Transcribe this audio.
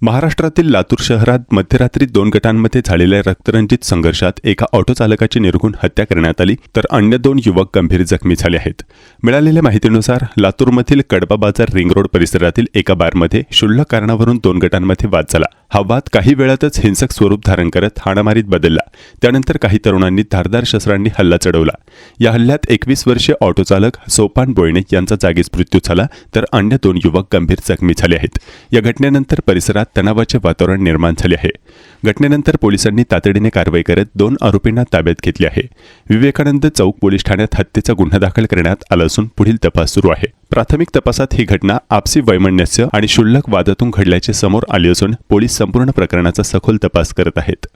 महाराष्ट्रातील लातूर शहरात मध्यरात्री 2 गटांमध्ये झालेल्या रक्तरंजित संघर्षात एका ऑटो चालकाची निर्घृण हत्या करण्यात आली, तर अन्य 2 युवक गंभीर जखमी झाले आहेत. मिळालेल्या माहितीनुसार लातूरमधील कडबा बाजार रिंग रोड परिसरातील एका बारमध्ये क्षुल्लक कारणावरून 2 गटांमध्ये वाद झाला. हा वाद काही वेळातच हिंसक स्वरूप धारण करत हाणामारीत बदलला. त्यानंतर काही तरुणांनी धारदार शस्त्रांनी हल्ला चढवला. या हल्ल्यात 21 वर्षीय ऑटो चालक सोपान बोयणे यांचा जागीच मृत्यू झाला, तर अन्य 2 युवक गंभीर जखमी झाले आहेत. या घटनेनंतर परिसरात तणावाचे वातावरण निर्माण झाले आहे. घटनेनंतर पोलिसांनी तातडीने कारवाई करत 2 आरोपींना ताब्यात घेतले आहे. विवेकानंद चौक पोलीस ठाण्यात हत्येचा गुन्हा दाखल करण्यात आला असून पुढील तपास सुरू आहे. प्राथमिक तपासात ही घटना आपसी वैमनस्य आणि क्षुल्लक वादातून घडल्याचे समोर आले असून पोलीस संपूर्ण प्रकरणाचा सखोल तपास करत आहेत.